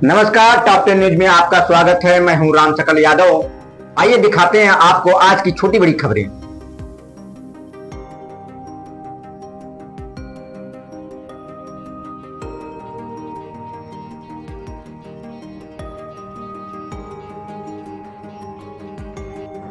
नमस्कार, top 10 news में आपका स्वागत है। मैं हूं राम सकल यादव। आइए दिखाते हैं आपको आज की छोटी बड़ी खबरें।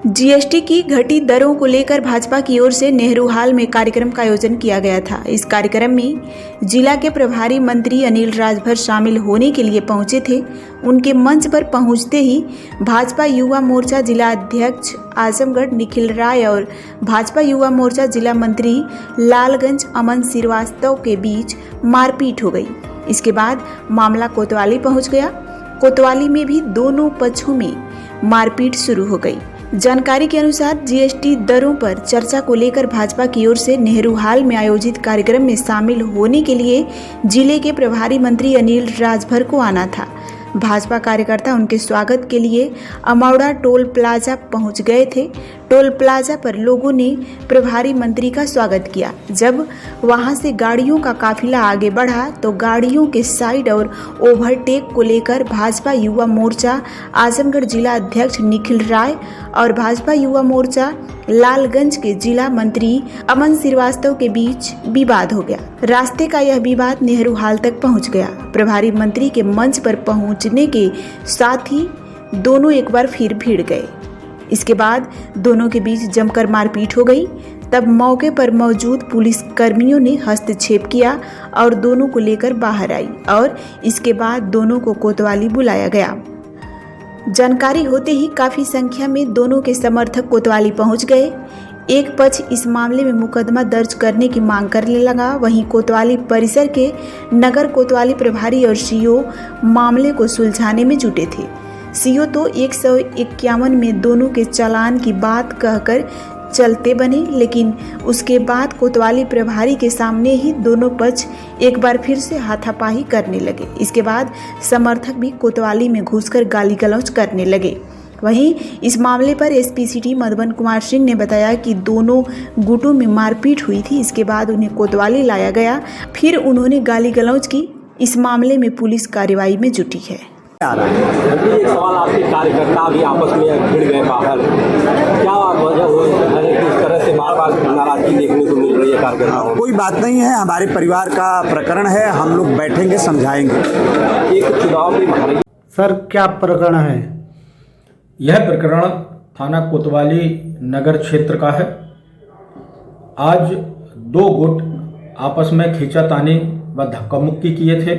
जीएसटी की घटी दरों को लेकर भाजपा की ओर से नेहरू हाल में कार्यक्रम का आयोजन किया गया था। इस कार्यक्रम में जिला के प्रभारी मंत्री अनिल राजभर शामिल होने के लिए पहुंचे थे। उनके मंच पर पहुंचते ही भाजपा युवा मोर्चा जिला अध्यक्ष आजमगढ़ निखिल राय और भाजपा युवा मोर्चा जिला मंत्री लालगंज अमन श्रीवास्तव के बीच मारपीट हो गई। इसके बाद मामला कोतवाली पहुंच गया। कोतवाली में भी दोनों पक्षों में मारपीट शुरू हो गई। जानकारी के अनुसार जीएसटी दरों पर चर्चा को लेकर भाजपा की ओर से नेहरू हाल में आयोजित कार्यक्रम में शामिल होने के लिए जिले के प्रभारी मंत्री अनिल राजभर को आना था। भाजपा कार्यकर्ता उनके स्वागत के लिए अमौड़ा टोल प्लाजा पहुंच गए थे। टोल प्लाजा पर लोगों ने प्रभारी मंत्री का स्वागत किया। जब वहां से गाड़ियों का काफिला आगे बढ़ा तो गाड़ियों के साइड और ओवरटेक को लेकर भाजपा युवा मोर्चा आजमगढ़ जिला अध्यक्ष निखिल राय और भाजपा युवा मोर्चा लालगंज के जिला मंत्री अमन श्रीवास्तव के बीच विवाद हो गया। रास्ते का यह विवाद नेहरू हाल तक पहुंच गया। प्रभारी मंत्री के मंच पर पहुंचने के साथ ही दोनों एक बार फिर भिड़ गए। इसके बाद दोनों के बीच जमकर मारपीट हो गई। तब मौके पर मौजूद पुलिस कर्मियों ने हस्तक्षेप किया और दोनों को लेकर बाहर आई और इसके बाद दोनों को कोतवाली बुलाया गया। जानकारी होते ही काफी संख्या में दोनों के समर्थक कोतवाली पहुंच गए। एक पक्ष इस मामले में मुकदमा दर्ज करने की मांग करने लगा। वहीं कोतवाली परिसर के नगर कोतवाली प्रभारी और सीओ मामले को सुलझाने में जुटे थे। सीओ तो 151 में दोनों के चालान की बात कहकर चलते बने, लेकिन उसके बाद कोतवाली प्रभारी के सामने ही दोनों पक्ष एक बार फिर से हाथापाई करने लगे। इसके बाद समर्थक भी कोतवाली में घुसकर गाली गलौज करने लगे। वहीं इस मामले पर एसपी सिटी मधुबन कुमार सिंह ने बताया कि दोनों गुटों में मारपीट हुई थी। इसके बाद उन्हें कोतवाली लाया गया, फिर उन्होंने गाली गलौज की। इस मामले में पुलिस कार्रवाई में जुटी है। एक सवाल, आपके कार्यकर्ता भी आपस में भिड़ गए बाहर, क्या वजह है कि इस तरह से बार-बार नाराजगी देखने को मिल रही है कार्यकर्ताओं? कोई बात नहीं है, हमारे परिवार का प्रकरण है, हम लोग बैठेंगे, समझाएंगे। एक चुनाव में सर क्या प्रकरण है? यह प्रकरण थाना कोतवाली नगर क्षेत्र का है। आज दो गुट आपस में खींचातानी व धक्का मुक्की किए थे,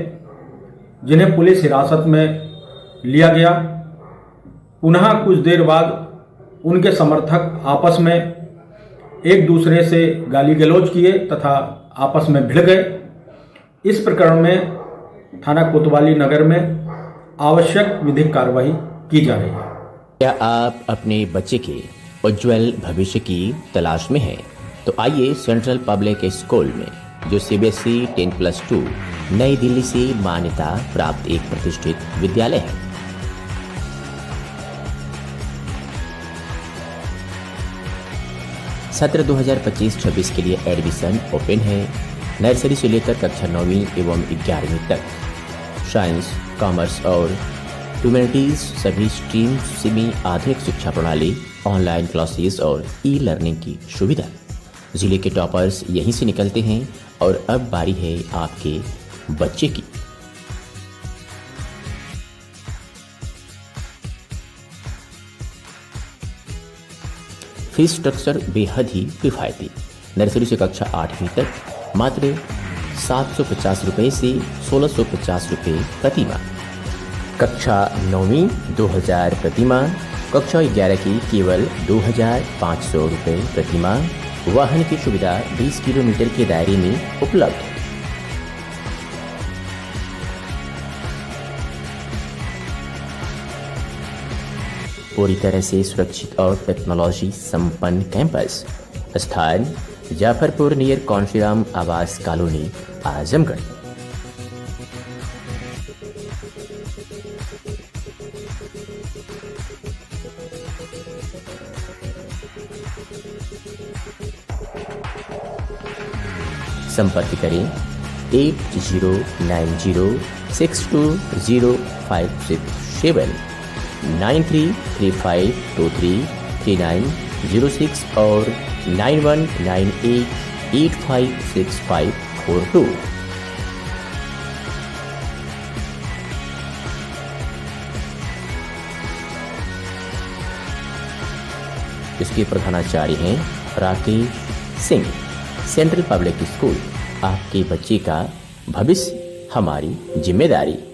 जिन्हें पुलिस हिरासत में लिया गया। पुनः कुछ देर बाद उनके समर्थक आपस में एक दूसरे से गाली गलौज किए तथा आपस में भिड़ गए। इस प्रकरण में थाना कोतवाली नगर में आवश्यक विधिक कार्रवाई की जा रही है। क्या आप अपने बच्चे के उज्जवल भविष्य की तलाश में हैं? तो आइए सेंट्रल पब्लिक स्कूल में, जो सीबीएसई 10+2 नई दिल्ली से मान्यता प्राप्त एक प्रतिष्ठित विद्यालय है। सत्र 2025-26 के लिए एडमिशन ओपन है। नर्सरी से लेकर कक्षा 9वीं एवं 11वीं तक। साइंस, कॉमर्स और ह्यूमैनिटीज सभी स्ट्रीम्स में आधुनिक शिक्षा प्रणाली, ऑनलाइन क्लासेस और ई लर्निंग की सुविधा। जिले के टॉपर्स यहीं से निकलते हैं और अब बारी है आपके बच्चे की। फीस स्ट्रक्चर बेहद ही किफायती। नर्सरी से कक्षा 8वीं तक मात्र 750 रुपये से 1650 रुपये प्रति माह। कक्षा 9वीं 2000 प्रति माह। कक्षा 11 की केवल 2500 रुपये प्रति माह। वाहन की सुविधा 20 किलोमीटर के दायरे में उपलब्ध है। पूरी तरह से सुरक्षित और टेक्नोलॉजी संपन्न कैंपस। स्थान जाफरपुर नियर कौनसीराम आवास कॉलोनी, आजमगढ़। संपर्क करें 8090 620567 9335233906 और 9198856542। इसके प्रधानाचार्य हैं Rakesh Singh. Central public school, आपके बच्चे का भविष्य हमारी जिम्मेदारी।